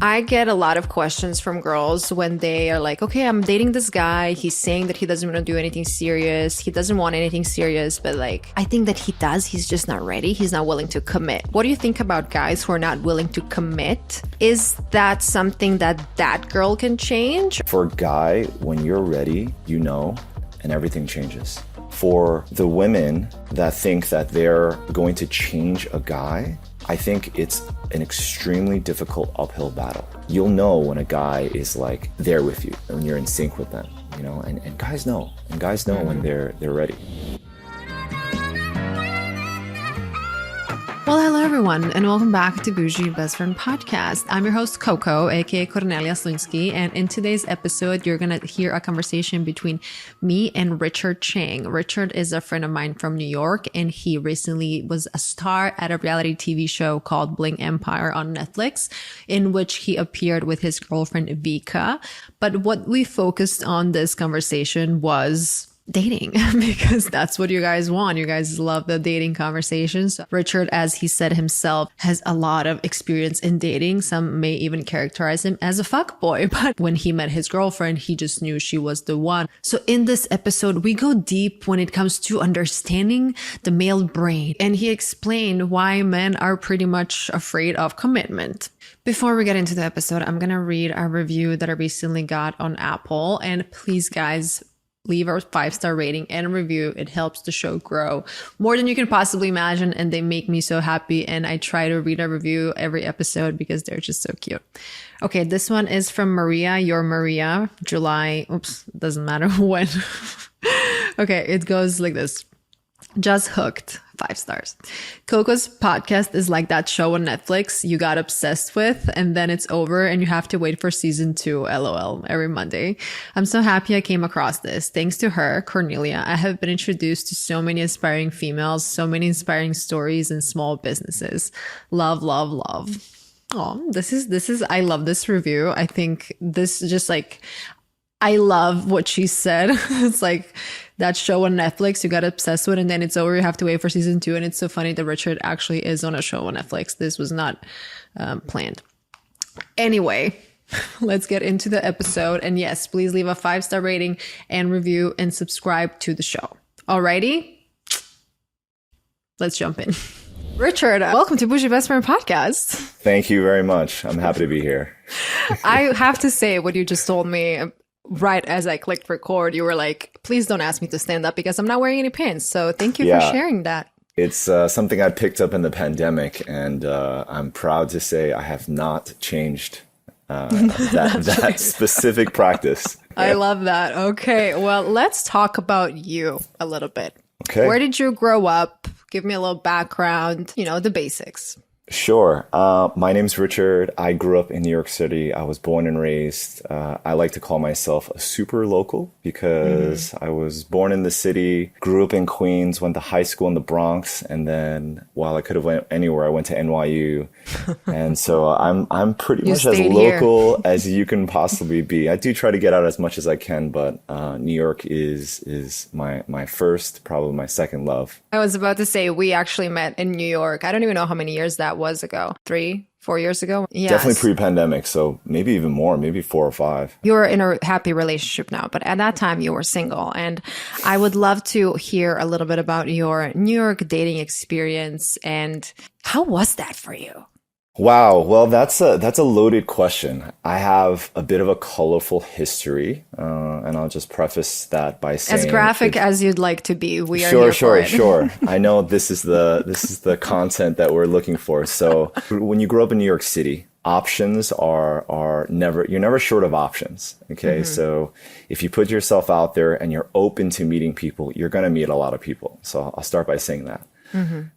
I get a lot of questions from girls when they are like, okay, I'm dating this guy. He's saying that he doesn't want to do anything serious. He doesn't want anything serious, but like, I think that he does. He's just not ready. He's not willing to commit. What do you think about guys who are not willing to commit? Is that something that girl can change? For a guy, when you're ready, you know, and everything changes. For the women that think that they're going to change a guy, I think it's an extremely difficult uphill battle. You'll know when a guy is like there with you, when you're in sync with them, you know, and guys know. And guys know when they're ready. Well, hello everyone, and welcome back to Bougie Best Friend Podcast. I'm your host, Coco, aka Cornelia Slinsky, and in today's episode, you're going to hear a conversation between me and Richard Chang. Richard is a friend of mine from New York, and he recently was a star at a reality TV show called Bling Empire on Netflix, in which he appeared with his girlfriend, Vika. But what we focused on this conversation was dating, because that's what you guys want. You guys love the dating conversations. Richard, as he said himself, has a lot of experience in dating. Some may even characterize him as a fuckboy, but when he met his girlfriend, he just knew she was the one. So in this episode, we go deep when it comes to understanding the male brain, and he explained why men are pretty much afraid of commitment. Before we get into the episode, I'm going to read a review that I recently got on Apple, and please guys, leave a 5-star rating and review. It helps the show grow more than you can possibly imagine, and they make me so happy. And I try to read a review every episode because they're just so cute. Okay, this one is from Maria, your Maria, July. Oops, doesn't matter when. Okay, it goes like this. Just hooked, 5 stars. Coco's podcast is like that show on Netflix you got obsessed with and then it's over and you have to wait for season 2, LOL, every Monday. I'm so happy I came across this. Thanks to her, Cornelia, I have been introduced to so many inspiring females, so many inspiring stories and small businesses. Love, love, love. Oh, this is, I love this review. I think this just like, I love what she said. It's like that show on Netflix you got obsessed with and then it's over. You have to wait for season 2. And it's so funny that Richard actually is on a show on Netflix. This was not planned. Anyway, let's get into the episode. And yes, please leave a 5-star rating and review and subscribe to the show. Alrighty, let's jump in. Richard, welcome to Bougie Best Friend Podcast. Thank you very much. I'm happy to be here. I have to say what you just told me. Right as I clicked record, you were like, please don't ask me to stand up because I'm not wearing any pants. So thank you for sharing that. It's something I picked up in the pandemic, and I'm proud to say I have not changed that specific practice. I love that. Okay, well, let's talk about you a little bit. Okay. Where did you grow up? Give me a little background, you know, the basics. Sure. My name's Richard. I grew up in New York City. I was born and raised. I like to call myself a super local because I was born in the city, grew up in Queens, went to high school in the Bronx, and then while I could have went anywhere, I went to NYU. And so I'm pretty much as local as you can possibly be. I do try to get out as much as I can, but New York is my first, probably my second love. I was about to say we actually met in New York. I don't even know how many years that was ago. 3-4 years ago. Yes. Definitely pre-pandemic, so maybe even more, maybe 4 or 5. You're in a happy relationship now, but at that time you were single, and I would love to hear a little bit about your New York dating experience and how was that for you? Wow. Well, that's a loaded question. I have a bit of a colorful history, and I'll just preface that by saying, as graphic as you'd like to be, we are here for it. Sure. I know this is the content that we're looking for. So when you grow up in New York City, options are never, you're never short of options. Okay. So if you put yourself out there and you're open to meeting people, you're going to meet a lot of people. So I'll start by saying that.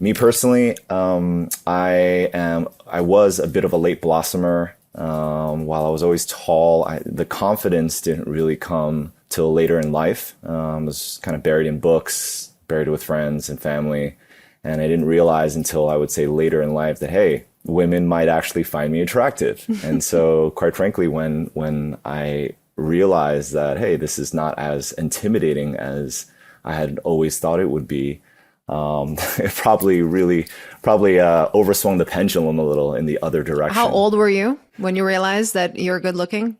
Me personally, I was a bit of a late blossomer. While I was always tall, the confidence didn't really come till later in life. I was kind of buried in books, buried with friends and family. And I didn't realize until I would say later in life that, hey, women might actually find me attractive. And so quite frankly, when I realized that, hey, this is not as intimidating as I had always thought it would be, It probably overswung the pendulum a little in the other direction. How old were you when you realized that you're good looking?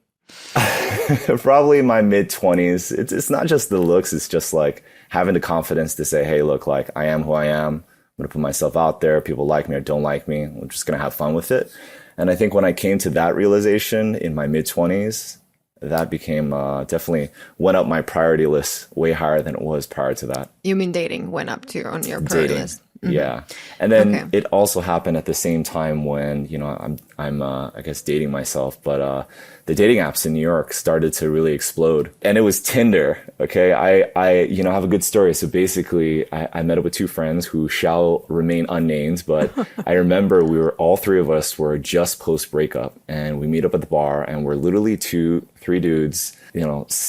Probably in my mid-20s. It's not just the looks, it's just like having the confidence to say, hey, look, like I am who I am. I'm going to put myself out there. People like me or don't like me. I'm just going to have fun with it. And I think when I came to that realization in my mid-20s, that became definitely went up my priority list way higher than it was prior to that. You mean dating went up to on your priority list? Mm-hmm. Yeah. And then it also happened at the same time when, I'm I guess dating myself, but the dating apps in New York started to really explode. And it was Tinder. Okay. I have a good story. So basically I met up with two friends who shall remain unnamed, but I remember all three of us were just post breakup, and we meet up at the bar, and we're literally three dudes,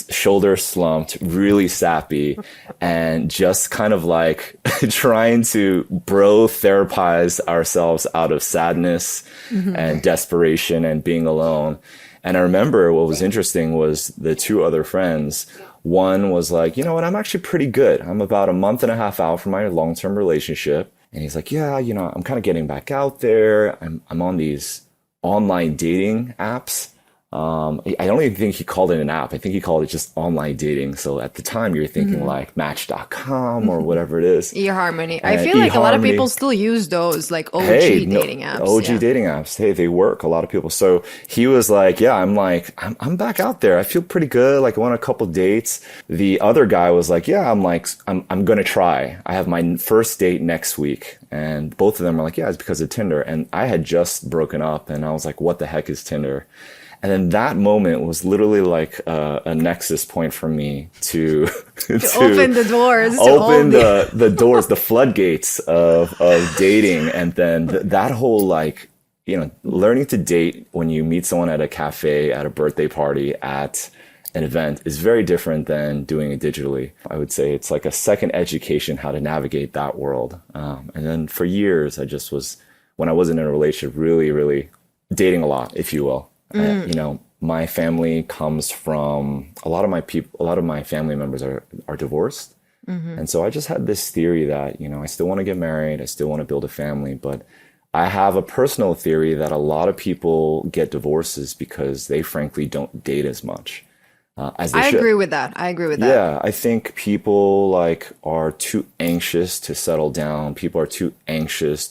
shoulder slumped, really sappy, and just kind of like trying to bro therapize ourselves out of sadness and desperation and being alone. And I remember what was interesting was the two other friends. One was like, you know what, I'm actually pretty good. I'm about a month and a half out from my long-term relationship. And he's like, yeah, I'm kind of getting back out there. I'm on these online dating apps. I don't even think he called it an app. I think he called it just online dating. So at the time you're thinking like Match.com or whatever it is. eHarmony. I feel like a lot of people still use those like OG dating apps. OG dating apps. Hey, they work. A lot of people. So he was like, yeah, I'm back out there. I feel pretty good. Like I went on a couple dates. The other guy was like, yeah, I'm going to try. I have my first date next week. And both of them were like, yeah, it's because of Tinder. And I had just broken up, and I was like, what the heck is Tinder? And then that moment was literally like a nexus point for me to open the doors, open the doors, the floodgates of dating. And then that whole like, learning to date when you meet someone at a cafe, at a birthday party, at an event is very different than doing it digitally. I would say it's like a second education how to navigate that world. And then for years, I just was, when I wasn't in a relationship, really, really dating a lot, if you will. My family comes from a lot of my family members are divorced. And so I just had this theory that, I still want to get married. I still want to build a family, but I have a personal theory that a lot of people get divorces because they frankly don't date as much. As they should. Agree with that. I agree with that. Yeah, I think people are too anxious to settle down. People are too anxious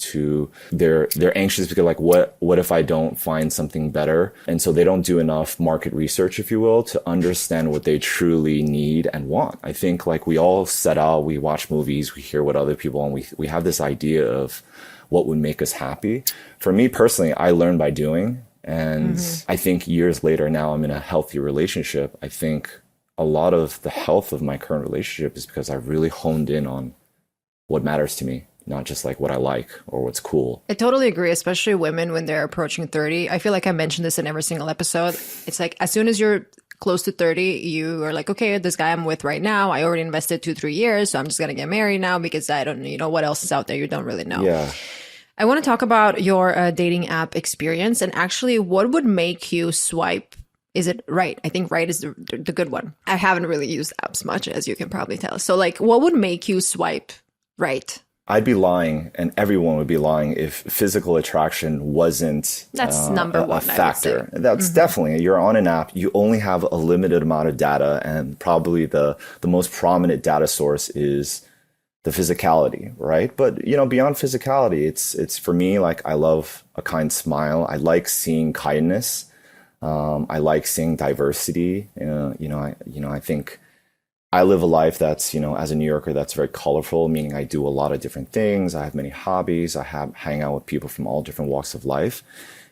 they're anxious because what if I don't find something better? And so they don't do enough market research, if you will, to understand what they truly need and want. I think we all set out, we watch movies, we hear what other people, and we have this idea of what would make us happy. For me personally, I learn by doing. And I think years later, now I'm in a healthy relationship. I think a lot of the health of my current relationship is because I really honed in on what matters to me, not just like what I like or what's cool. I totally agree, especially women when they're approaching 30. I feel like I mentioned this in every single episode. It's like as soon as you're close to 30, you are like, okay, this guy I'm with right now, I already invested 2-3 years, so I'm just going to get married now because I don't, what else is out there you don't really know. Yeah. I want to talk about your dating app experience and actually what would make you swipe. Is it right? I think right is the good one. I haven't really used apps much, as you can probably tell. So what would make you swipe right? I'd be lying, and everyone would be lying if physical attraction wasn't that's number one, a factor. That's definitely, you're on an app, you only have a limited amount of data, and probably the most prominent data source is the physicality, right? But beyond physicality, it's for me, I love a kind smile. I like seeing kindness. I like seeing diversity. I think I live a life that's, as a New Yorker, that's very colorful, meaning I do a lot of different things. I have many hobbies. I hang out with people from all different walks of life.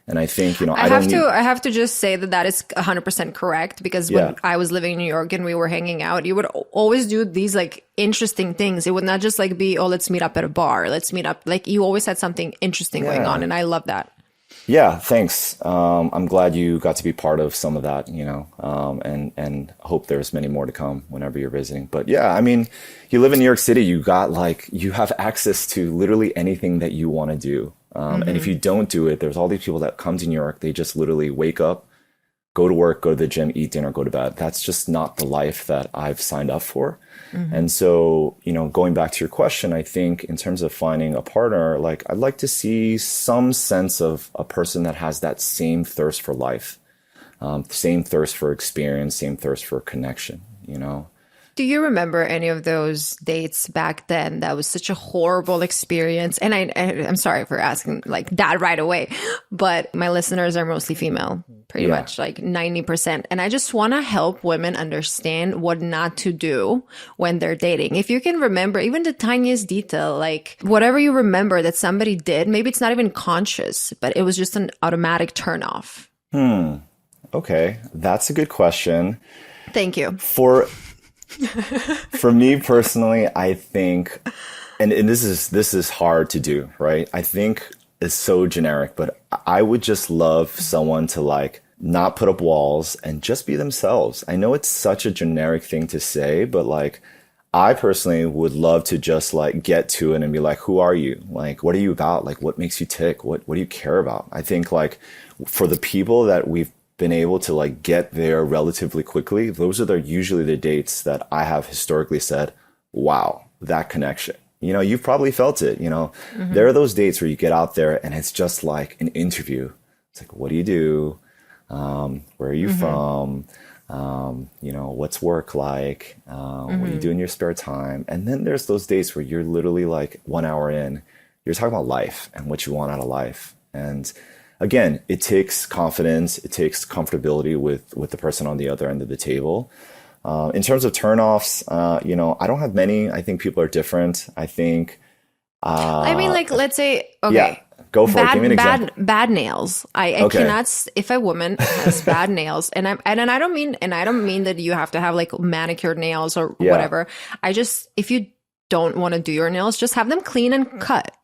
And I think, I have to just say that is 100% correct, because when I was living in New York and we were hanging out, you would always do these interesting things. It would not just be, oh, let's meet up at a bar. Let's meet up. You always had something interesting going on. And I love that. Yeah, thanks. I'm glad you got to be part of some of that, and hope there's many more to come whenever you're visiting. But yeah, I mean, you live in New York City, you have access to literally anything that you want to do. And if you don't do it, there's all these people that come to New York, they just literally wake up, go to work, go to the gym, eat dinner, go to bed. That's just not the life that I've signed up for. And so, going back to your question, I think in terms of finding a partner, like I'd like to see some sense of a person that has that same thirst for life, same thirst for experience, same thirst for connection. Do you remember any of those dates back then that was such a horrible experience? And I'm sorry for asking like that right away, but my listeners are mostly female, pretty much like 90%. And I just want to help women understand what not to do when they're dating. If you can remember even the tiniest detail, like whatever you remember that somebody did, maybe it's not even conscious, but it was just an automatic turnoff. Okay. That's a good question. Thank you. For me personally, I think, and this is hard to do, right? I think it's so generic, but I would just love someone to like not put up walls and just be themselves. I know it's such a generic thing to say, but like I personally would love to just like get to it and be like, who are you? Like, what are you about? Like, what makes you tick? What do you care about? I think like for the people that we've been able to like get there relatively quickly, those are usually the dates that I have historically said, wow, that connection. You've probably felt it, There are those dates where you get out there and it's just like an interview. It's like, what do you do? Where are you from? What's work like? What do you do in your spare time? And then there's those dates where you're literally like 1 hour in, you're talking about life and what you want out of life. And again, it takes confidence. It takes comfortability with the person on the other end of the table. In terms of turnoffs, I don't have many. I think people are different. I think. I mean, like, let's say, okay. Yeah, go for it. Give me an example. Bad nails. I cannot. If a woman has bad nails, and I don't mean that you have to have like manicured nails or whatever. If you don't want to do your nails, just have them clean and cut.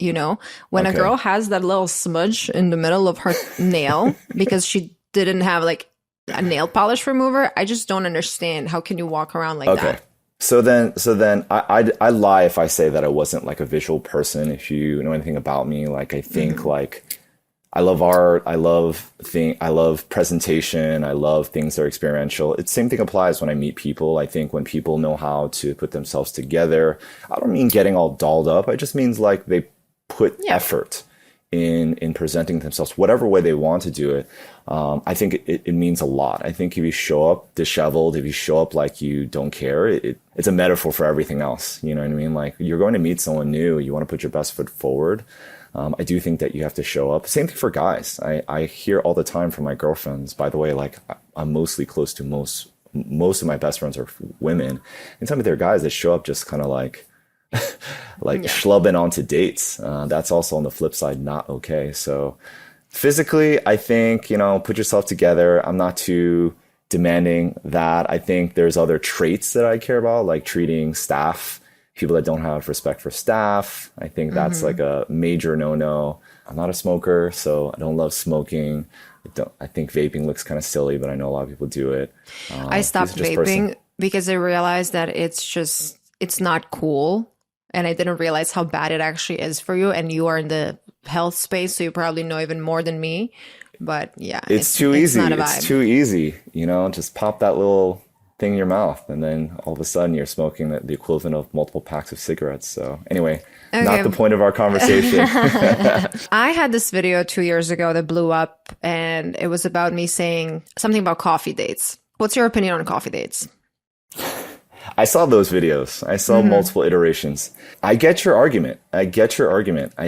When a girl has that little smudge in the middle of her nail because she didn't have like a nail polish remover, I just don't understand. How can you walk around like that? So then I lie if I say that I wasn't like a visual person. If you know anything about me, like I think like I love art, I love presentation, I love things that are experiential. It's same thing applies when I meet people. I think when people know how to put themselves together, I don't mean getting all dolled up. It just means like they put effort in presenting themselves, whatever way they want to do it. I think it means a lot. I think if you show up disheveled, if you show up like you don't care, it's a metaphor for everything else. You know what I mean? Like you're going to meet someone new, you want to put your best foot forward. I do think that you have to show up. Same thing for guys. I hear all the time from my girlfriends, by the way, like I'm mostly close to most of my best friends are women. And some of their guys that show up just kind of like schlubbing onto dates. That's also on the flip side, not okay. So physically, I think, put yourself together. I'm not too demanding that. I think there's other traits that I care about, like treating staff, people that don't have respect for staff. I think that's like a major no-no. I'm not a smoker, so I don't love smoking. I think vaping looks kind of silly, but I know a lot of people do it. I stopped vaping because I realized that it's not cool. And I didn't realize how bad it actually is for you. And you are in the health space, so you probably know even more than me. But yeah, it's too easy. It's too easy. Just pop that little thing in your mouth, and then all of a sudden you're smoking the equivalent of multiple packs of cigarettes. So anyway, not the point of our conversation. I had this video 2 years ago that blew up, and it was about me saying something about coffee dates. What's your opinion on coffee dates? I saw those videos. I saw multiple iterations. I get your argument. I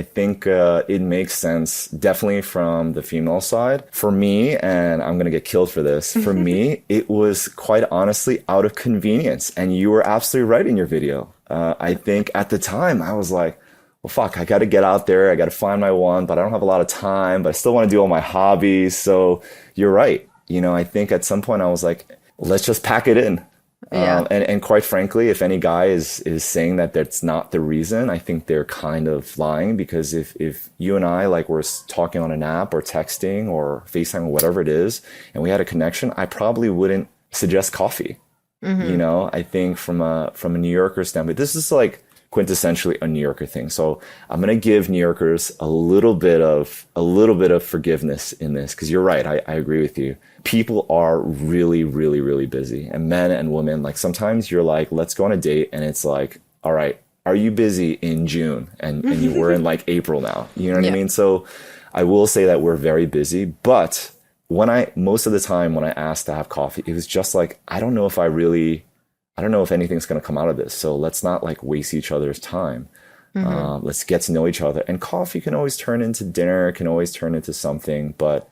think it makes sense, definitely from the female side. For me, and I'm going to get killed for this, for me, it was quite honestly out of convenience. And you were absolutely right in your video. I think at the time I was like, well, fuck, I got to get out there. I got to find my one, but I don't have a lot of time, but I still want to do all my hobbies. So you're right. I think at some point I was like, let's just pack it in. Yeah. And quite frankly, if any guy is saying that that's not the reason, I think they're kind of lying, because if you and I like were talking on an app or texting or FaceTime or whatever it is, and we had a connection, I probably wouldn't suggest coffee. I think from a New Yorker standpoint, this is like quintessentially a New Yorker thing. So I'm going to give New Yorkers a little bit of forgiveness in this, because you're right. I agree with you. People are really, really, really busy, and men and women, like sometimes you're like, let's go on a date. And it's like, all right, are you busy in June? And you were in like April now, you know what I mean? So I will say that we're very busy, but most of the time when I asked to have coffee, it was just like, I don't know if anything's going to come out of this. So let's not like waste each other's time. Let's get to know each other. And coffee can always turn into dinner, can always turn into something. But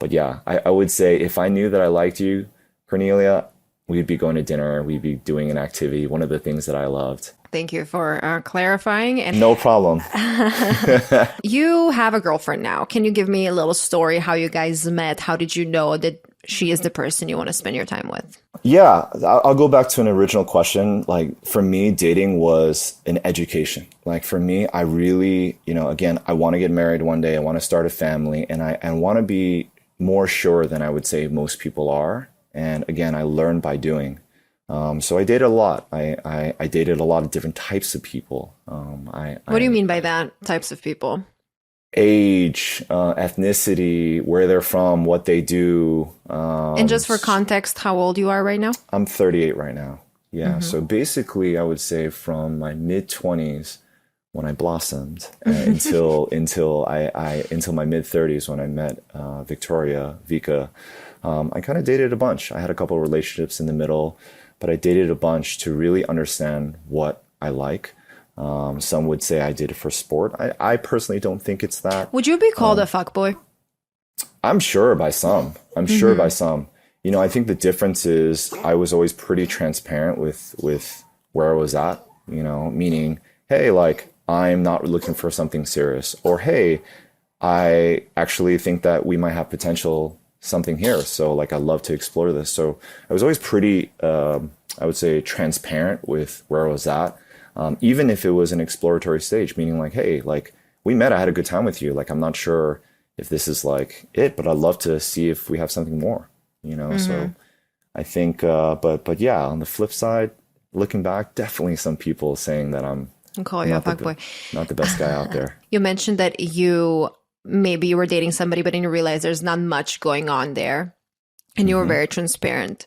yeah, I would say if I knew that I liked you, Cornelia, we'd be going to dinner. We'd be doing an activity. One of the things that I loved. Thank you for clarifying. And no problem. You have a girlfriend now. Can you give me a little story how you guys met? How did you know that she is the person you want to spend your time with? Yeah, I'll go back to an original question. Like for me, dating was an education. Like for me, I really, again, I want to get married one day. I want to start a family, and I want to be more sure than I would say most people are. And again, I learned by doing. So I dated a lot. I dated a lot of different types of people. What do you mean by that? Types of people? Age, ethnicity, where they're from, what they do. And just for context, how old you are right now? I'm 38 right now. Yeah. So basically, I would say from my mid-20s when I blossomed until my mid-30s when I met Vika. I kind of dated a bunch. I had a couple of relationships in the middle, but I dated a bunch to really understand what I like. Some would say I did it for sport. I personally don't think it's that. Would you be called a fuckboy? I'm sure by some. I think the difference is I was always pretty transparent with where I was at, meaning, hey, like, I'm not looking for something serious, or, hey, I actually think that we might have potential something here. So like, I'd love to explore this. So I was always pretty, I would say, transparent with where I was at. Even if it was an exploratory stage, meaning like, hey, like we met, I had a good time with you. Like, I'm not sure if this is like it, but I'd love to see if we have something more, So I think, but yeah, on the flip side, looking back, definitely some people saying that I'm call you a fuckboy, not the best guy out there. You mentioned that maybe you were dating somebody, but then you realize there's not much going on there. And you were very transparent.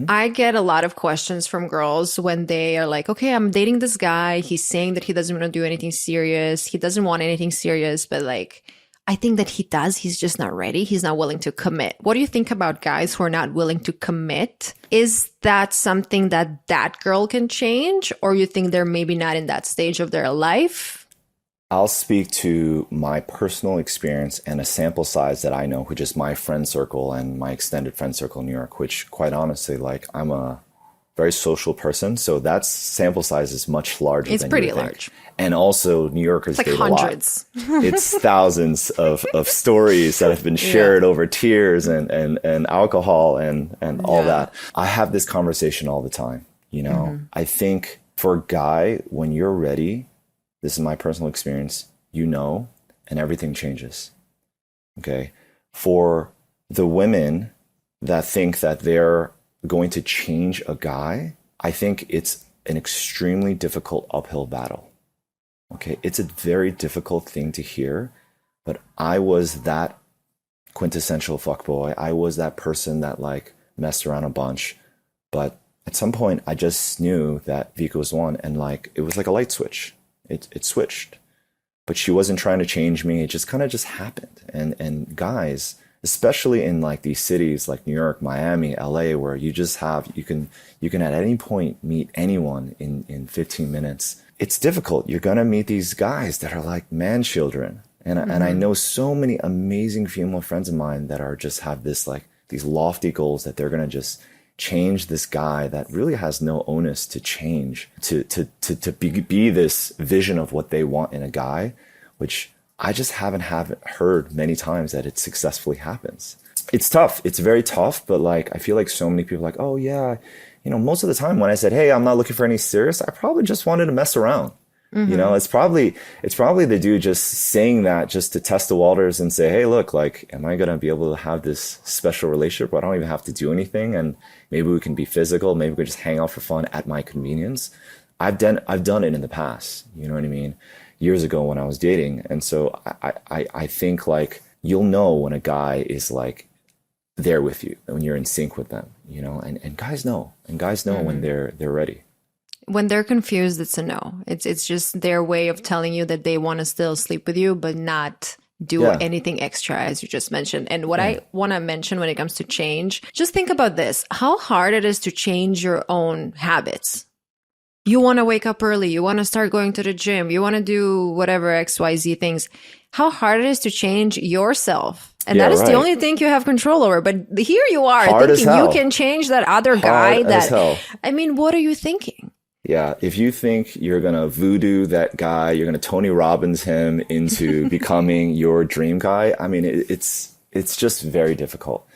I get a lot of questions from girls when they are like, okay, I'm dating this guy. He's saying that he doesn't want to do anything serious. He doesn't want anything serious. But like, I think that he does. He's just not ready. He's not willing to commit. What do you think about guys who are not willing to commit? Is that something that girl can change? Or you think they're maybe not in that stage of their life? I'll speak to my personal experience and a sample size that I know, which is my friend circle and my extended friend circle in New York, which quite honestly, like I'm a very social person. So that sample size is much larger. It's pretty large. And also New Yorkers date hundreds. A lot. It's thousands of stories that have been shared over tears and alcohol and all that. I have this conversation all the time. I think for a guy, when you're ready, this is my personal experience, and everything changes. Okay. For the women that think that they're going to change a guy, I think it's an extremely difficult uphill battle. Okay. It's a very difficult thing to hear, but I was that quintessential fuckboy. I was that person that like messed around a bunch, but at some point I just knew that Vika was one, and like, it was like a light switch. It switched, but she wasn't trying to change me. It just kind of happened. And guys, especially in like these cities like New York, Miami, LA, where you can at any point meet anyone in 15 minutes. It's difficult. You're going to meet these guys that are like man children. And I know so many amazing female friends of mine that are just have this like these lofty goals that they're going to just change this guy that really has no onus to change, to be this vision of what they want in a guy, which I just haven't heard many times that it successfully happens. It's tough. It's very tough. But like, I feel like so many people are like, oh yeah, most of the time when I said, hey, I'm not looking for any serious, I probably just wanted to mess around. It's probably the dude just saying that just to test the waters and say, hey, look, like, am I going to be able to have this special relationship where I don't even have to do anything? And maybe we can be physical. Maybe we can just hang out for fun at my convenience. I've done it in the past. You know what I mean? Years ago when I was dating. And so I think like you'll know when a guy is like there with you, when you're in sync with them, you know, and guys know. And guys know when they're ready. When they're confused, it's a no. It's just their way of telling you that they want to still sleep with you, but not do anything extra, as you just mentioned. And what I want to mention when it comes to change, just think about this, how hard it is to change your own habits. You want to wake up early, you want to start going to the gym, you want to do whatever XYZ things. How hard it is to change yourself. And that is the only thing you have control over. But here you are thinking you can change that other guy. I mean, what are you thinking? Yeah, if you think you're going to voodoo that guy, you're going to Tony Robbins him into becoming your dream guy, I mean, it's just very difficult.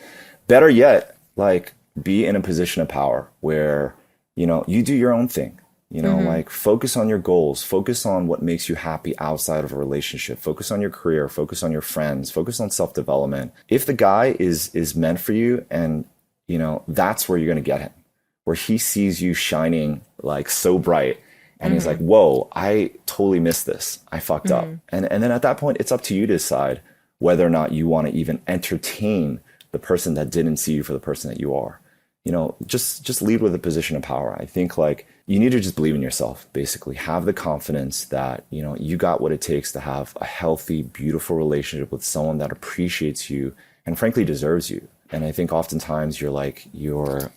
Better yet, like, be in a position of power where, you know, you do your own thing. You know, like, focus on your goals, focus on what makes you happy outside of a relationship, focus on your career, focus on your friends, focus on self-development. If the guy is meant for you, and, you know, that's where you're going to get him, where he sees you shining like so bright and he's like, whoa, I totally missed this. I fucked up. And then at that point, it's up to you to decide whether or not you want to even entertain the person that didn't see you for the person that you are. You know, just lead with a position of power. I think like you need to just believe in yourself, basically. Have the confidence that, you know, you got what it takes to have a healthy, beautiful relationship with someone that appreciates you and frankly deserves you. And I think oftentimes you're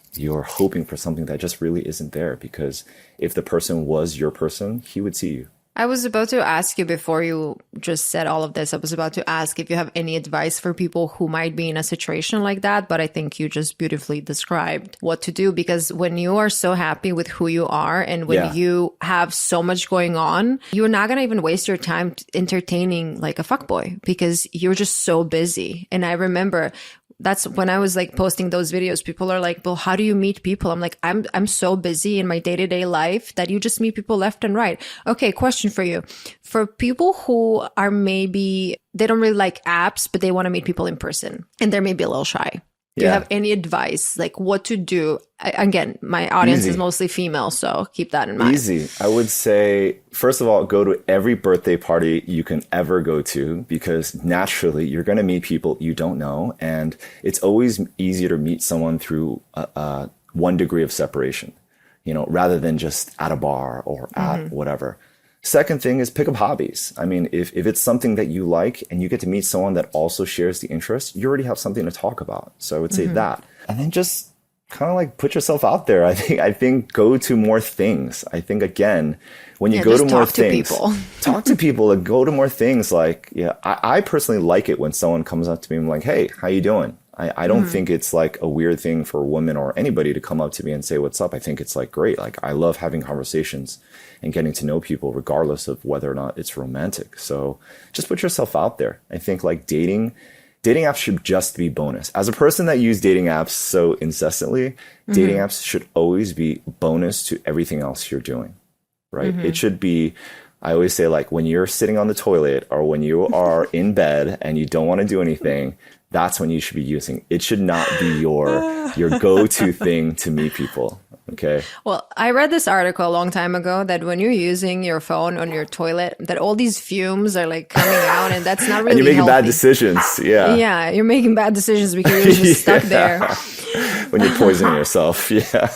hoping for something that just really isn't there, because if the person was your person, he would see you. I was about to ask you before you just said all of this, I was about to ask if you have any advice for people who might be in a situation like that, but I think you just beautifully described what to do, because when you are so happy with who you are and when you have so much going on, you're not going to even waste your time entertaining like a fuckboy because you're just so busy. And I remember that's when I was like posting those videos, people are like, well, how do you meet people? I'm like, I'm so busy in my day-to-day life that you just meet people left and right. Okay, question for you. For people who are maybe, they don't really like apps, but they want to meet people in person and they're maybe a little shy. Do you have any advice, like what to do? Again, my audience is mostly female, so keep that in mind. Easy. I would say, first of all, go to every birthday party you can ever go to, because naturally you're going to meet people you don't know. And it's always easier to meet someone through one degree of separation, you know, rather than just at a bar or at whatever. Second thing is pick up hobbies. I mean, if it's something that you like and you get to meet someone that also shares the interest, you already have something to talk about. So I would say that. And then just kind of like put yourself out there. I think go to more things. I think, again, when you go to more things, talk to people and go to more things. Like, I personally like it when someone comes up to me and I'm like, hey, how you doing? I don't think it's like a weird thing for a woman or anybody to come up to me and say, what's up? I think it's like great. Like, I love having conversations and getting to know people regardless of whether or not it's romantic. So just put yourself out there. I think like dating apps should just be bonus. As a person that uses dating apps so incessantly, dating apps should always be bonus to everything else you're doing, right? It should be, I always say, like, when you're sitting on the toilet or when you are in bed and you don't want to do anything, that's when you should be using. It should not be your go-to thing to meet people. Okay. Well, I read this article a long time ago that when you're using your phone on your toilet, that all these fumes are like coming out, and that's not really and you're making healthy. Bad decisions. Yeah. Yeah, you're making bad decisions because you're just stuck there. When you're poisoning yourself. Yeah.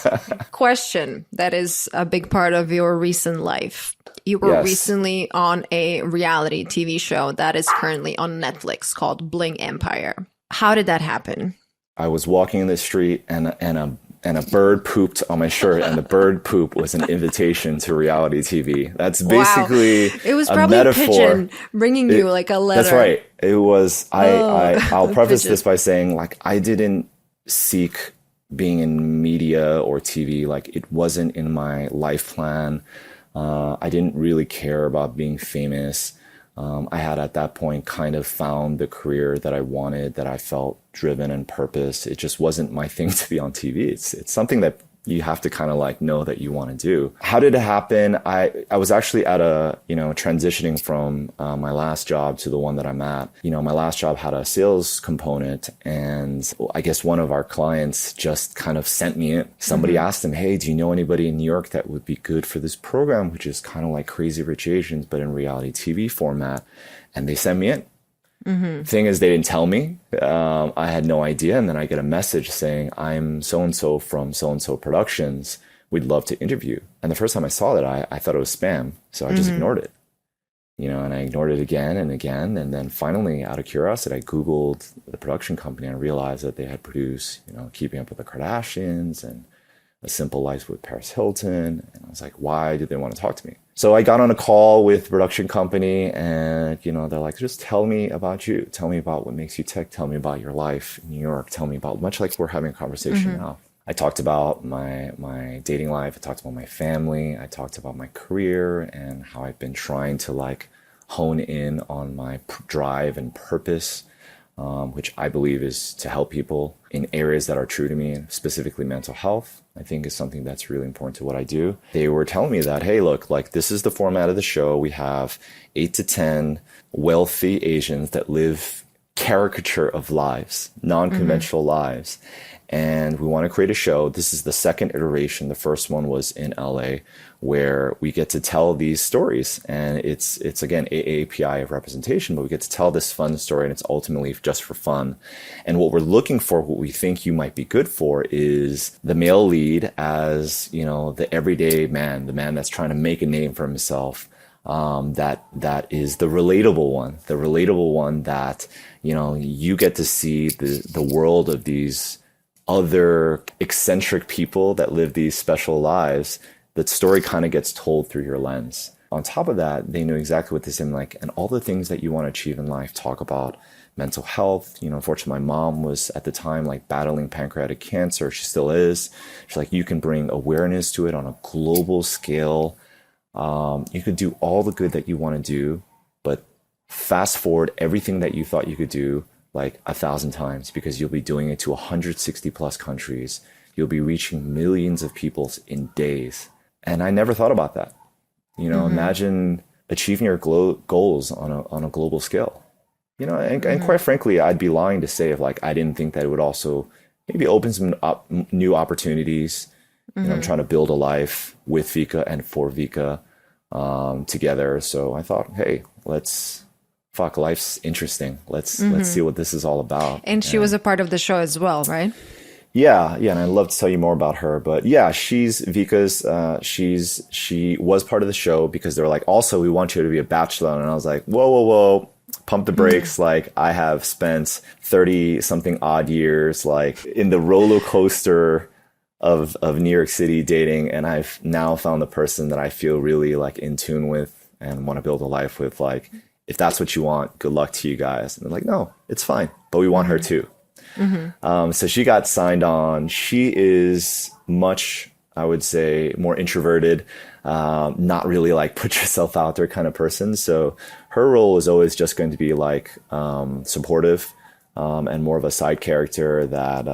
Question that is a big part of your recent life. You were recently on a reality TV show that is currently on Netflix called Bling Empire. How did that happen? I was walking in the street and a bird pooped on my shirt, and the bird poop was an invitation to reality TV. That's basically It was probably a pigeon bringing you like a letter. That's right. It was. I'll preface this by saying, like, I didn't seek being in media or TV. Like, it wasn't in my life plan. I didn't really care about being famous. I had at that point kind of found the career that I wanted, that I felt driven and purpose. It just wasn't my thing to be on TV. It's something that you have to kind of like know that you want to do. How did it happen? I was actually at a, transitioning from my last job to the one that I'm at. My last job had a sales component, and I guess one of our clients just kind of sent me in. Somebody asked him, hey, do you know anybody in New York that would be good for this program, which is kind of like Crazy Rich Asians, but in reality TV format? And they sent me in. Thing is, they didn't tell me. I had no idea. And then I get a message saying, I'm so-and-so from so-and-so Productions. We'd love to interview. And the first time I saw that, I thought it was spam. So I just ignored it, and I ignored it again and again. And then finally, out of curiosity, I Googled the production company and realized that they had produced, Keeping Up with the Kardashians and A Simple Life with Paris Hilton. And I was like, why did they want to talk to me? So I got on a call with the production company, and, they're like, just tell me about you. Tell me about what makes you tick. Tell me about your life in New York. Tell me about, much like we're having a conversation now. I talked about my dating life. I talked about my family. I talked about my career and how I've been trying to like hone in on my drive and purpose, which I believe is to help people in areas that are true to me, specifically mental health. I think is something that's really important to what I do. They were telling me that, hey, look, like this is the format of the show. We have 8 to 10 wealthy Asians that live caricature of lives, non-conventional lives. And we want to create a show. This is the second iteration. The first one was in LA, where we get to tell these stories. And it's again, AAPI of representation, but we get to tell this fun story, and it's ultimately just for fun. And what we're looking for, what we think you might be good for, is the male lead as, the everyday man, the man that's trying to make a name for himself. That is the relatable one that, you get to see the world of these other eccentric people that live these special lives. That story kind of gets told through your lens. On top of that, they know exactly what this is like, and all the things that you want to achieve in life. Talk about mental health. Unfortunately, my mom was at the time like battling pancreatic cancer. She still is. She's like, you can bring awareness to it on a global scale. You could do all the good that you want to do, but fast forward everything that you thought you could do like 1,000 times, because you'll be doing it to 160 plus countries. You'll be reaching millions of people in days. And I never thought about that. Imagine achieving your goals on a global scale. And quite frankly, I'd be lying to say if like I didn't think that it would also maybe open some new opportunities. I'm trying to build a life with Vika and for Vika together. So I thought, hey, life's interesting. Let's see what this is all about. And she was a part of the show as well, right? Yeah, and I'd love to tell you more about her. But yeah, she's Vika's. She was part of the show because they were like, also, we want you to be a bachelor. And I was like, whoa, pump the brakes. Like, I have spent 30 something odd years like in the roller coaster of New York City dating, and I've now found the person that I feel really like in tune with and want to build a life with. Like, if that's what you want, good luck to you guys. And they're like, no, it's fine, but we want her too. So she got signed on. She is much, I would say, more introverted, not really like put yourself out there kind of person. So her role is always just going to be like supportive, and more of a side character that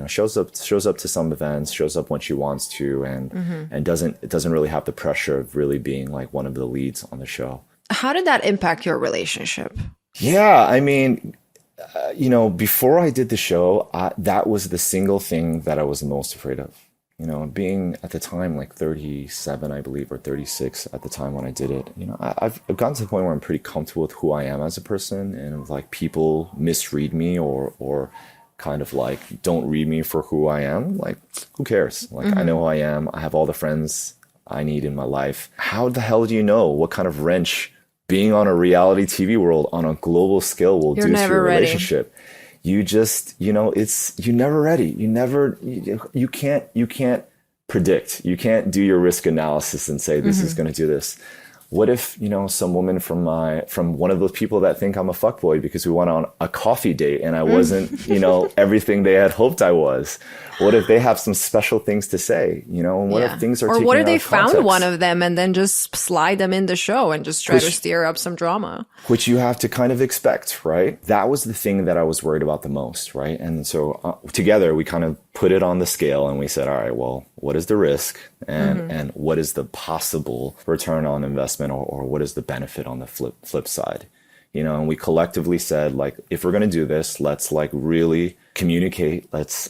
shows up to some events, shows up when she wants to, and doesn't really have the pressure of really being like one of the leads on the show. How did that impact your relationship? Yeah, I mean, before I did the show, that was the single thing that I was the most afraid of. Being at the time like 37, I believe, or 36 at the time when I did it. I've gotten to the point where I'm pretty comfortable with who I am as a person, and like people misread me or kind of like don't read me for who I am. Like, who cares? Like, I know who I am. I have all the friends I need in my life. How the hell do you know what kind of wrench being on a reality TV world on a global scale will do to your relationship? You just, you're never ready. You can't predict. You can't do your risk analysis and say, this is going to do this. What if, some woman from one of those people that think I'm a fuckboy because we went on a coffee date and I wasn't, everything they had hoped I was? What if they have some special things to say, and what if things are taken out of context? Or what if they found one of them and then just slide them in the show and just try to stir up some drama? Which you have to kind of expect, right? That was the thing that I was worried about the most, right? And so together we kind of put it on the scale and we said, all right, well, what is the risk and what is the possible return on investment or what is the benefit on the flip side? And we collectively said, like, if we're going to do this, let's like really communicate. Let's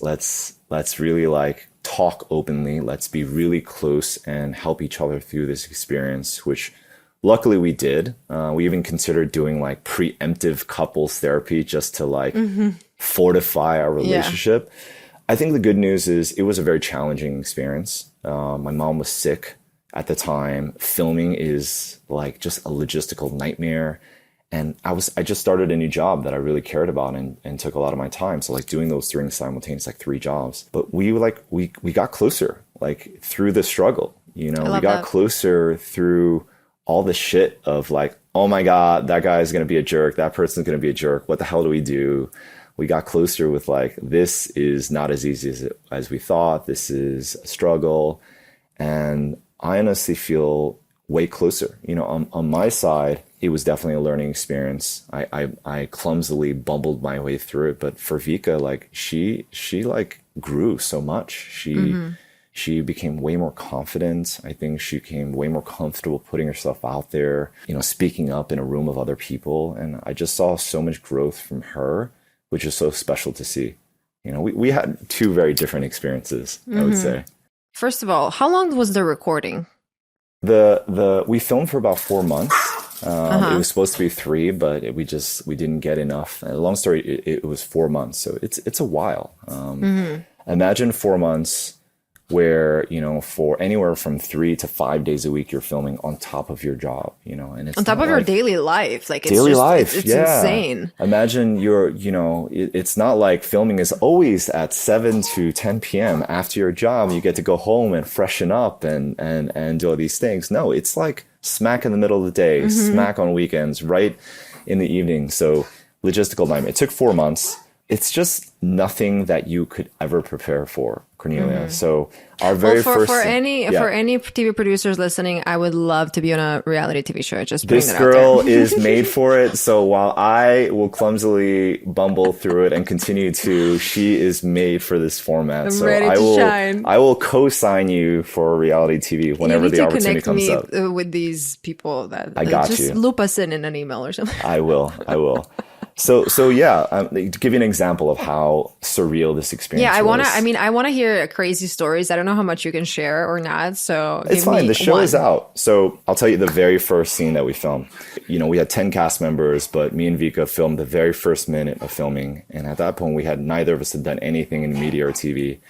really like talk openly. Let's be really close and help each other through this experience, which luckily we did. We even considered doing like preemptive couples therapy just to like fortify our relationship. Yeah. I think the good news is it was a very challenging experience. My mom was sick at the time. Filming is like just a logistical nightmare. And I just started a new job that I really cared about and took a lot of my time. So like doing those three simultaneous, like 3 jobs. But we got closer, like through the struggle, we got closer through all the shit of like, oh my God, that guy is going to be a jerk. That person's going to be a jerk. What the hell do we do? We got closer with like, this is not as easy as we thought. This is a struggle. And I honestly feel way closer. On my side, it was definitely a learning experience. I clumsily bumbled my way through it. But for Vika, like she like grew so much. She became way more confident. I think she became way more comfortable putting herself out there, speaking up in a room of other people. And I just saw so much growth from her, which is so special to see. We had 2 very different experiences, I would say. First of all, how long was the recording? We filmed for about 4 months. It was supposed to be 3, but we didn't get enough. Long story, it was 4 months, so it's a while. Imagine 4 months where for anywhere from 3 to 5 days a week you're filming on top of your job, and it's on top of your daily life, like it's insane. Imagine it's not like filming is always at 7 to 10 p.m. after your job. You get to go home and freshen up and do all these things. No, it's like smack in the middle of the day, smack on weekends, right in the evening. So logistical nightmare. It took 4 months. It's just nothing that you could ever prepare for, Cornelia. So our very first... For any TV producers listening, I would love to be on a reality TV show. Just putting this that girl out there. is made for it. So while I will clumsily bumble through it and continue to, she is made for this format. I'm ready to shine. I will co-sign you for reality TV whenever the opportunity comes up. With these people that I got just you. Loop us in an email or something. I will. So yeah, to give you an example of how surreal this experience was. I want to hear crazy stories. I don't know how much you can share or not. So it's fine. The show is out. So I'll tell you the very first scene that we filmed. We had 10 cast members, but me and Vika filmed the very first minute of filming. And at that point, neither of us had done anything in media or TV.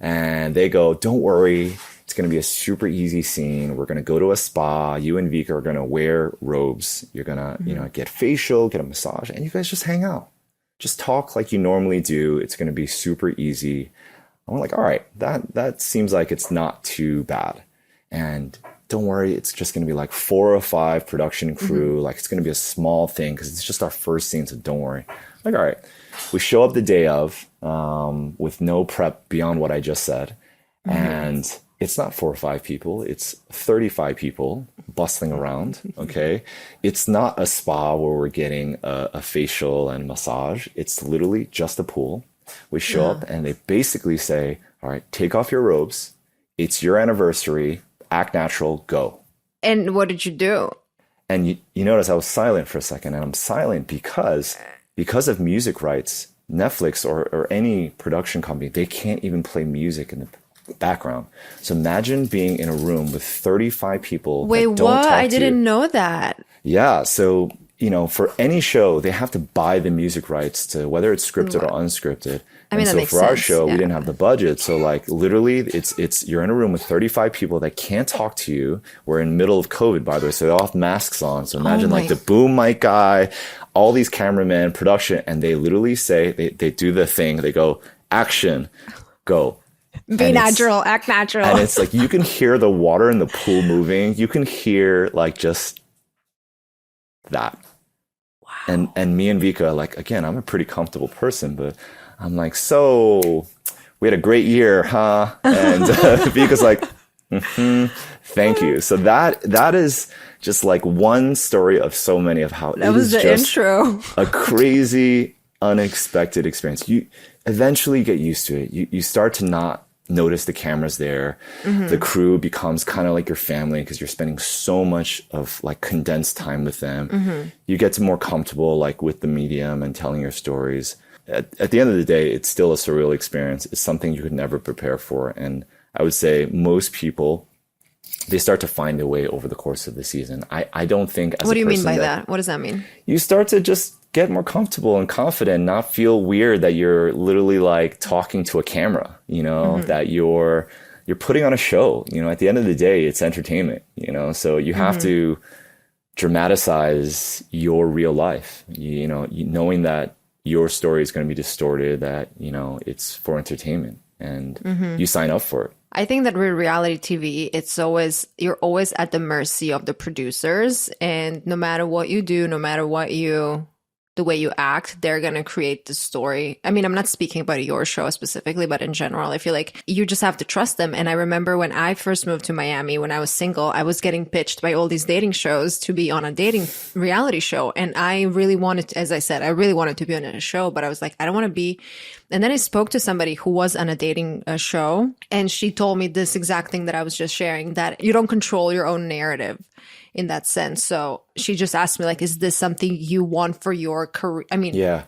And they go, don't worry. It's going to be a super easy scene. We're going to go to a spa. You and Vika are going to wear robes. You're going to, get facial, get a massage, and you guys just hang out. Just talk like you normally do. It's going to be super easy. And we're like, all right, that seems like it's not too bad. And don't worry, it's just going to be like 4 or 5 production crew. Like it's going to be a small thing because it's just our first scene. So don't worry. Like, all right, we show up the day of with no prep beyond what I just said. And it's not 4 or 5 people. It's 35 people bustling around. Okay. It's not a spa where we're getting a facial and massage. It's literally just a pool. We show up and they basically say, all right, take off your robes. It's your anniversary. Act natural. Go. And what did you do? And you notice I was silent for a second, and I'm silent because of music rights, Netflix or any production company, they can't even play music in the background. So imagine being in a room with 35 people. Wait, that don't what? Talk I to didn't you. know that. Yeah. So, for any show, they have to buy the music rights to whether it's scripted or unscripted. I mean, and that so makes for our sense. show, Yeah. we didn't have the budget. So like literally it's you're in a room with 35 people that can't talk to you. We're in the middle of COVID, by the way. So they all have masks on. So imagine like the boom mic guy, all these cameramen, production, and they literally say, they do the thing. They go, action, go. Be natural, act natural. And it's like, you can hear the water in the pool moving. You can hear like just that. Wow. And me and Vika, like, again, I'm a pretty comfortable person, but I'm like, so we had a great year, huh? And Vika's like, thank you. So that is just like one story of so many of how that was the intro. A crazy, unexpected experience. eventually you get used to it. You start to not notice the cameras there. The crew becomes kind of like your family because you're spending so much of like condensed time with them. You get to more comfortable like with the medium and telling your stories. At the end of the day, it's still a surreal experience. It's something you could never prepare for. And I would say most people, they start to find their way over the course of the season. I don't think as What do you mean person by that? What does that mean? You start to just get more comfortable and confident, not feel weird that you're literally like talking to a camera, you know, that you're putting on a show. You know, at the end of the day, it's entertainment, you know, so you have to dramatize your real life, you know, knowing that your story is going to be distorted, that, you know, it's for entertainment and you sign up for it. I think that with reality TV, you're always at the mercy of the producers, and no matter what you do, no matter the way you act, they're going to create the story. I mean, I'm not speaking about your show specifically, but in general, I feel like you just have to trust them. And I remember when I first moved to Miami, when I was single, I was getting pitched by all these dating shows to be on a dating reality show. And I really wanted to, as I said, I really wanted to be on a show, but I was like, I don't want to be. And then I spoke to somebody who was on a dating show, and she told me this exact thing that I was just sharing, that you don't control your own narrative in that sense. So she just asked me, like, is this something you want for your career? I mean,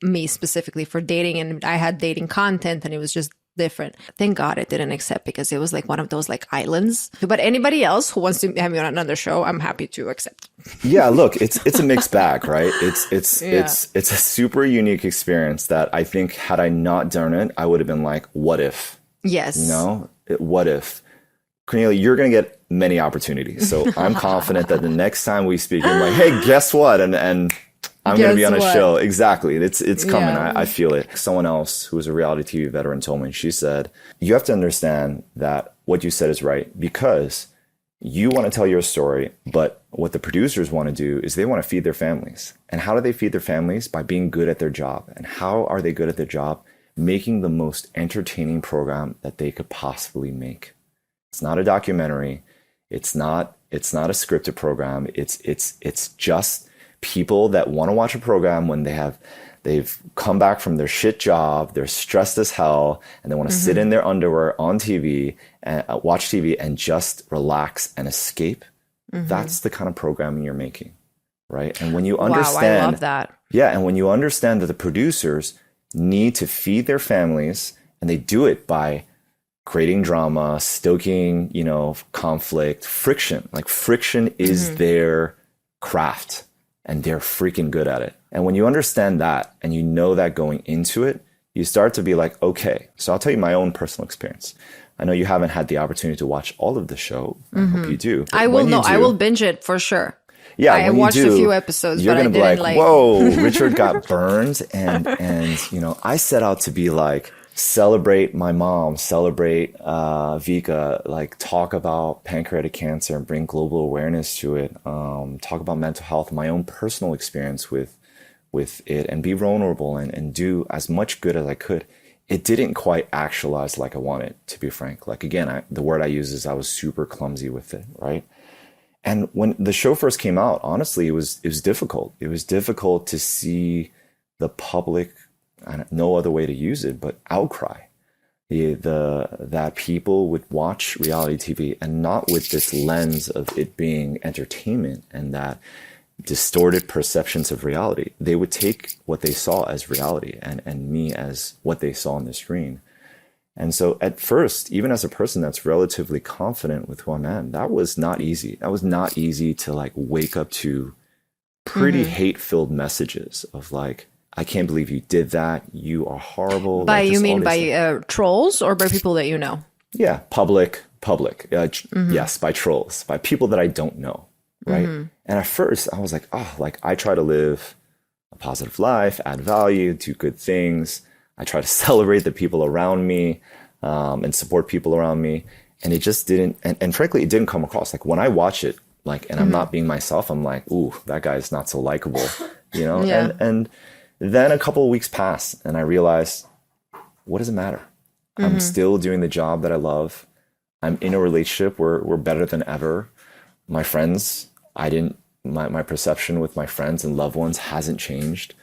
me specifically for dating, and I had dating content and it was just different. Thank God it didn't accept, because it was like one of those like islands. But anybody else who wants to have me on another show, I'm happy to accept. Yeah, look, it's a mixed bag, right? It's a super unique experience that I think had I not done it, I would have been like, what if? Yes. You know, what if? Cornelia, you're going to get many opportunities. So I'm confident that the next time we speak, I'm like, hey, guess what? And I'm going to be on a show. Exactly. It's coming. Yeah. I feel it. Someone else who was a reality TV veteran told me, she said, you have to understand that what you said is right, because you want to tell your story, but what the producers want to do is they want to feed their families. And how do they feed their families? By being good at their job. And how are they good at their job? Making the most entertaining program that they could possibly make. It's not a documentary. It's not a scripted program. It's just people that want to watch a program when they've come back from their shit job, they're stressed as hell, and they want to sit in their underwear on TV and watch TV and just relax and escape. That's the kind of programming you're making, right? And when you understand, I love that. Yeah, and when you understand that the producers need to feed their families, and they do it by creating drama, stoking, you know, conflict, friction. Like friction is their craft, and they're freaking good at it. And when you understand that, and you know that going into it, you start to be like, okay. So I'll tell you my own personal experience. I know you haven't had the opportunity to watch all of the show. I hope you do. I will know. I will binge it for sure. Yeah, I watched a few episodes, you're but gonna I be didn't like, whoa, Richard got burned, and you know, I set out to be like, celebrate my mom, celebrate Vika, like talk about pancreatic cancer and bring global awareness to it, talk about mental health, my own personal experience with it, and be vulnerable and do as much good as I could. It didn't quite actualize like I wanted, to be frank. Like, again, the word I use is I was super clumsy with it, right? And when the show first came out, honestly, it was difficult. It was difficult to see the public, no other way to use it, but outcry. That people would watch reality TV and not with this lens of it being entertainment and that distorted perceptions of reality. They would take what they saw as reality and me as what they saw on the screen. And so at first, even as a person that's relatively confident with who I'm at, that was not easy. That was not easy to like wake up to pretty hate-filled messages of like, I can't believe you did that. You are horrible. By you mean by trolls or by people that you know? Yeah, public. Yes, by trolls, by people that I don't know, right? And at first, I was like, oh, like I try to live a positive life, add value, do good things. I try to celebrate the people around me and support people around me. And it just didn't, and frankly, it didn't come across. Like when I watch it, like, and I'm not being myself, I'm like, ooh, that guy's not so likable, you know? Yeah. And then a couple of weeks pass and I realized, what does it matter? I'm still doing the job that I love. I'm in a relationship where we're better than ever. My friends, my perception with my friends and loved ones hasn't changed.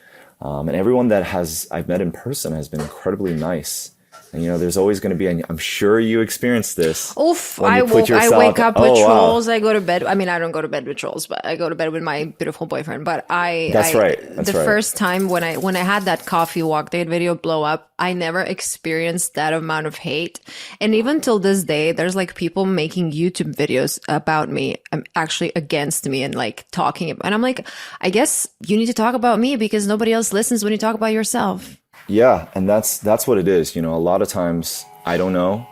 And everyone that I've met in person has been incredibly nice. And, there's always going to be, and I'm sure you experienced this. Oof, I wake up with trolls. Wow. I go to bed. I mean, I don't go to bed with trolls, but I go to bed with my beautiful boyfriend. But That's right. The first time when I had that coffee walk date video blow up, I never experienced that amount of hate. And even till this day, there's like people making YouTube videos about me, actually against me, and like talking about, and I'm like, I guess you need to talk about me because nobody else listens when you talk about yourself. Yeah, and that's what it is. A lot of times, I don't know.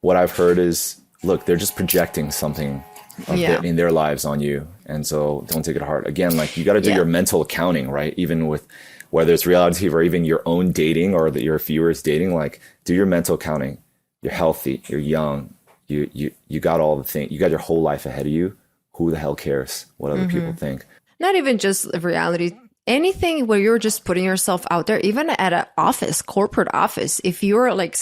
What I've heard is, look, they're just projecting something in their lives on you. And so don't take it hard. Again, like, you got to do your mental accounting, right? Even with whether it's reality or even your own dating or your viewers dating, like, do your mental accounting. You're healthy, you're young, you got all the things, you got your whole life ahead of you. Who the hell cares what other people think? Not even just reality. Anything where you're just putting yourself out there, even at an office, corporate office, if you're like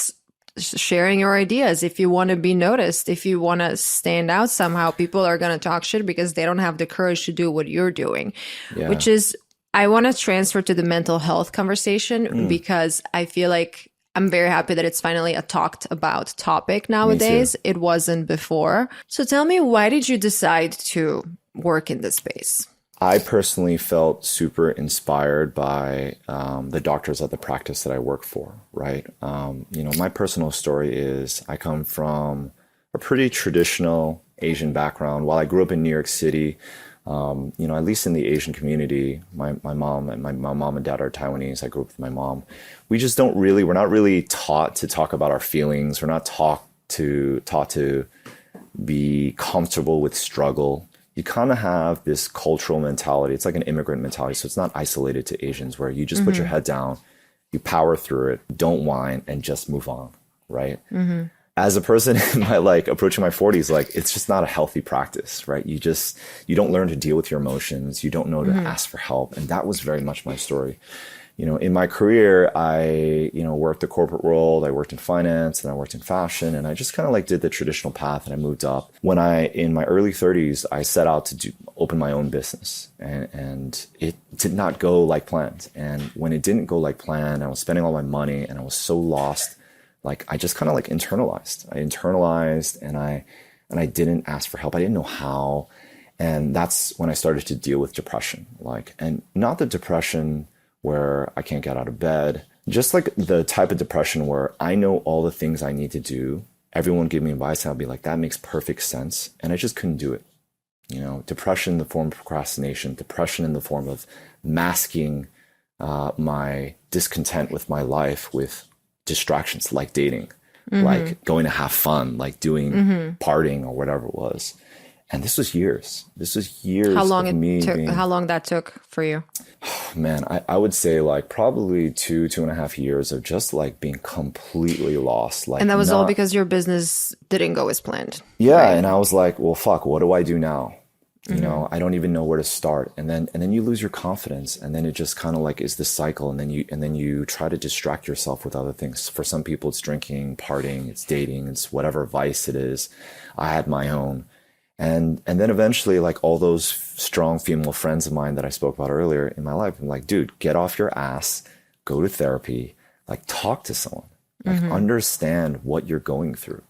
sharing your ideas, if you want to be noticed, if you want to stand out somehow, people are going to talk shit because they don't have the courage to do what you're doing, which is, I want to transfer to the mental health conversation because I feel like I'm very happy that it's finally a talked about topic nowadays. It wasn't before. So tell me, why did you decide to work in this space? I personally felt super inspired by the doctors at the practice that I work for, right? My personal story is I come from a pretty traditional Asian background. While I grew up in New York City, at least in the Asian community, my mom and dad are Taiwanese. I grew up with my mom. We're not really taught to talk about our feelings. We're not taught to be comfortable with struggle. You kind of have this cultural mentality. It's like an immigrant mentality. So it's not isolated to Asians, where you just put your head down, you power through it, don't whine, and just move on, right? As a person in my approaching my 40s, it's just not a healthy practice, right? You don't learn to deal with your emotions. You don't know to ask for help. And that was very much my story. In my career, I, worked the corporate world, I worked in finance, and I worked in fashion, and I just kind of did the traditional path, and I moved up. In my early 30s, I set out to open my own business, and it did not go like planned. And when it didn't go like planned, I was spending all my money, and I was so lost. I just kind of internalized. I internalized, and I didn't ask for help. I didn't know how. And that's when I started to deal with depression, and not the depression where I can't get out of bed, just the type of depression where I know all the things I need to do. Everyone give me advice, and I'll be like, that makes perfect sense. And I just couldn't do it. Depression in the form of procrastination, depression in the form of masking my discontent with my life with distractions like dating, like going to have fun, like doing partying or whatever it was. And this was years. How long how long that took for you? Man, I would say probably 2.5 years of just being completely lost. And that was all because your business didn't go as planned. Yeah. Right? And I was like, well, fuck, what do I do now? I don't even know where to start. And then you lose your confidence. And then it just kind of is this cycle. And then you try to distract yourself with other things. For some people, it's drinking, partying, it's dating, it's whatever vice it is. I had my own. And then eventually, all those strong female friends of mine that I spoke about earlier in my life, I'm like, dude, get off your ass, go to therapy, talk to someone, understand what you're going through,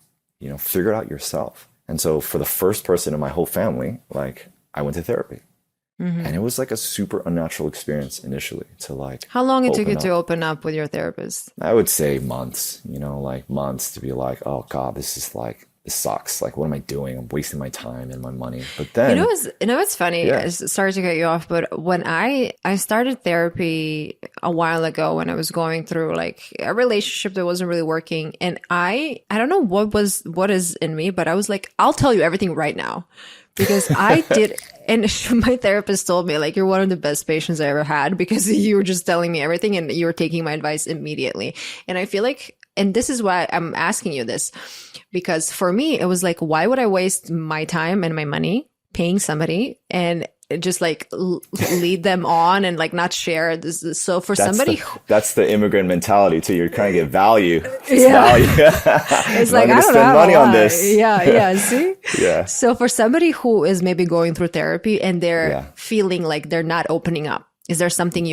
figure it out yourself. And so for the first person in my whole family, I went to therapy. And it was a super unnatural experience initially to How long it took you to open up with your therapist? I would say months, months to be oh God, this sucks. What am I doing? I'm wasting my time and my money. But then, it's funny. Yeah. Sorry to cut you off, but when I started therapy a while ago, when I was going through a relationship that wasn't really working, and I don't know what is in me, but I was like, I'll tell you everything right now, because I did. And my therapist told me, you're one of the best patients I ever had, because you were just telling me everything and you were taking my advice immediately. And I feel and this is why I'm asking you this, because for me, it was why would I waste my time and my money paying somebody and just lead them on and not share this? So for that's the immigrant mentality too. You're trying to get value. Value. It's I don't spend money on this. Yeah. See? Yeah. So for somebody who is maybe going through therapy and they're feeling they're not opening up, Is there something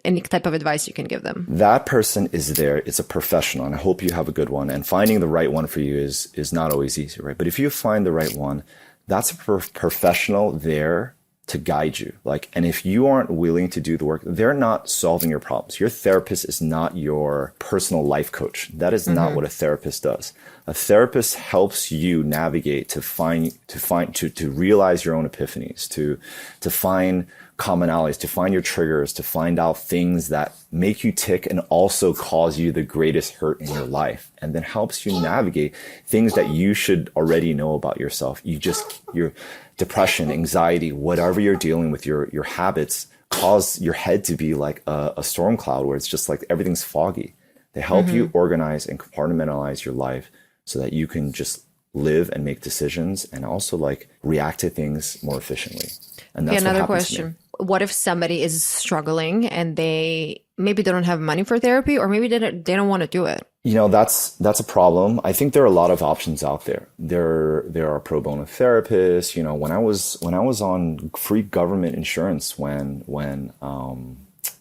any type of advice you can give them? That person is there. It's a professional, and I hope you have a good one. And finding the right one for you is not always easy, right? But if you find the right one, that's a professional there to guide you. And if you aren't willing to do the work, they're not solving your problems. Your therapist is not your personal life coach. That is not what a therapist does. A therapist helps you navigate to realize your own epiphanies, to find commonalities, to find your triggers, to find out things that make you tick and also cause you the greatest hurt in your life, and then helps you navigate things that you should already know about yourself. Your depression, anxiety, whatever you're dealing with, your habits cause your head to be like a storm cloud where it's just like everything's foggy. They help you organize and compartmentalize your life so that you can just live and make decisions and also react to things more efficiently. And that's another question. What if somebody is struggling and maybe they don't have money for therapy, or maybe they don't want to do it? That's a problem. I think there are a lot of options out there. There are pro bono therapists. When I was on free government insurance when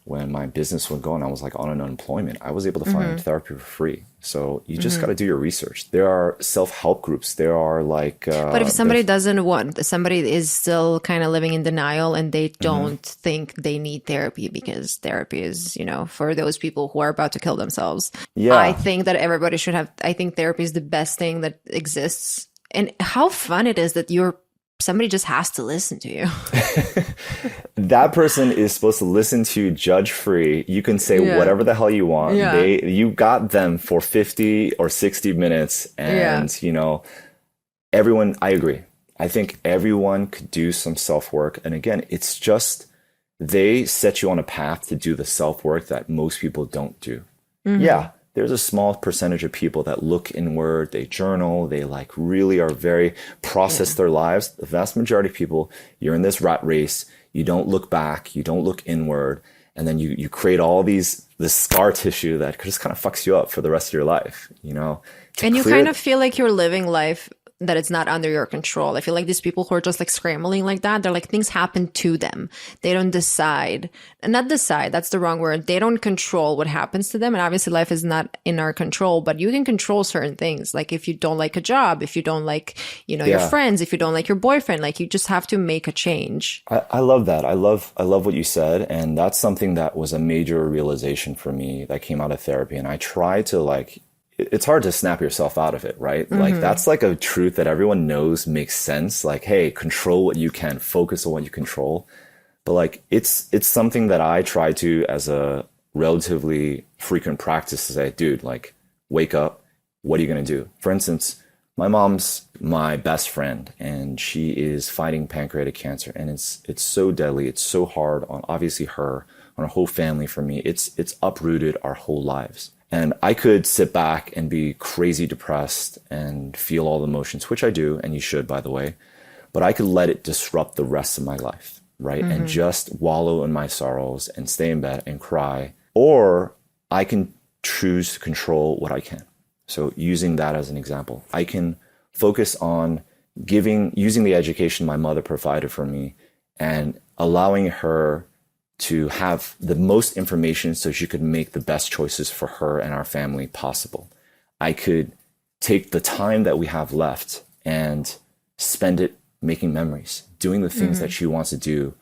my business was going, I was on an unemployment. I was able to find therapy for free. So you just got to do your research. There are self-help groups. There are but if somebody doesn't want, somebody is still kind of living in denial and they don't think they need therapy because therapy is, for those people who are about to kill themselves. Yeah. I think that everybody should have, I think therapy is the best thing that exists. And how fun it is that somebody just has to listen to you. That person is supposed to listen to you judge free. You can say whatever the hell you want. Yeah. You got them for 50 or 60 minutes. And, everyone, I agree. I think everyone could do some self-work. And again, it's just, they set you on a path to do the self-work that most people don't do. Yeah. There's a small percentage of people that look inward, they journal, they really are very process their lives. The vast majority of people, you're in this rat race, you don't look back, you don't look inward, and then you create all this scar tissue that just kind of fucks you up for the rest of your life, And you kind of feel like you're living life that it's not under your control. I feel like these people who are just scrambling like that, they're things happen to them. They don't decide. And not decide, that's the wrong word. They don't control what happens to them. And obviously life is not in our control, but you can control certain things. If you don't like a job, if you don't like, your friends, if you don't like your boyfriend, you just have to make a change. I love that. I love what you said. And that's something that was a major realization for me that came out of therapy. And I try to it's hard to snap yourself out of it, right? That's a truth that everyone knows makes sense. Hey, control what you can, focus on what you control. But it's something that I try to, as a relatively frequent practice, to say, dude, wake up. What are you going to do? For instance, my mom's my best friend and she is fighting pancreatic cancer, and it's so deadly. It's so hard on obviously her, on our whole family. For me, it's uprooted our whole lives. And I could sit back and be crazy depressed and feel all the emotions, which I do, and you should, by the way. But I could let it disrupt the rest of my life, right? And just wallow in my sorrows and stay in bed and cry. Or I can choose to control what I can. So using that as an example, I can focus on using the education my mother provided for me and allowing her to have the most information so she could make the best choices for her and our family possible. I could take the time that we have left and spend it making memories, doing the things that she wants to do,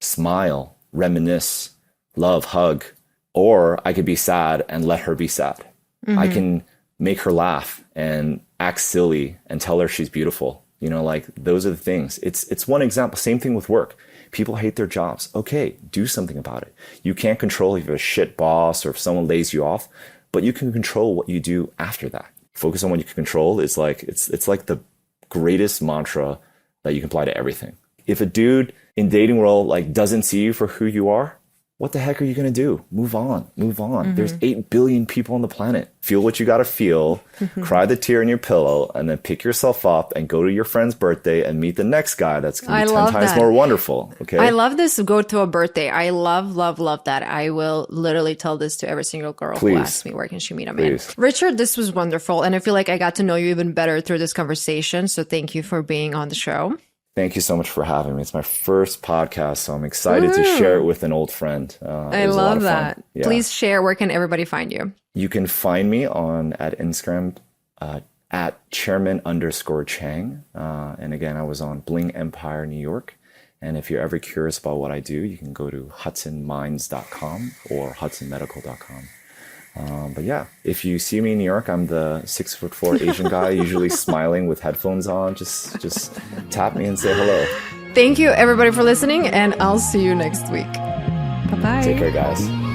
smile, reminisce, love, hug, or I could be sad and let her be sad. I can make her laugh and act silly and tell her she's beautiful. Those are the things. It's one example. Same thing with work. People hate their jobs. Okay, do something about it. You can't control if you have a shit boss or if someone lays you off, but you can control what you do after that. Focus on what you can control. It's like the greatest mantra that you can apply to everything. If a dude in dating world doesn't see you for who you are, what the heck are you going to do? Move on. There's 8 billion people on the planet. Feel what you got to feel, cry the tear in your pillow, and then pick yourself up and go to your friend's birthday and meet the next guy that's going to be 10 times more wonderful. Okay. I love this. Go to a birthday. I love that. I will literally tell this to every single girl who asks me where can she meet a man. Richard, this was wonderful. And I feel like I got to know you even better through this conversation. So thank you for being on the show. Thank you so much for having me. It's my first podcast, so I'm excited to share it with an old friend. I love that. Yeah. Please share. Where can everybody find you? You can find me at Instagram at chairman_Chang. And again, I was on Bling Empire, New York. And if you're ever curious about what I do, you can go to hudsonminds.com or hudsonmedical.com. But yeah, if you see me in New York, I'm the 6'4" Asian guy, usually smiling with headphones on. Just tap me and say hello. Thank you everybody for listening, and I'll see you next week. Bye-bye. Take care, guys.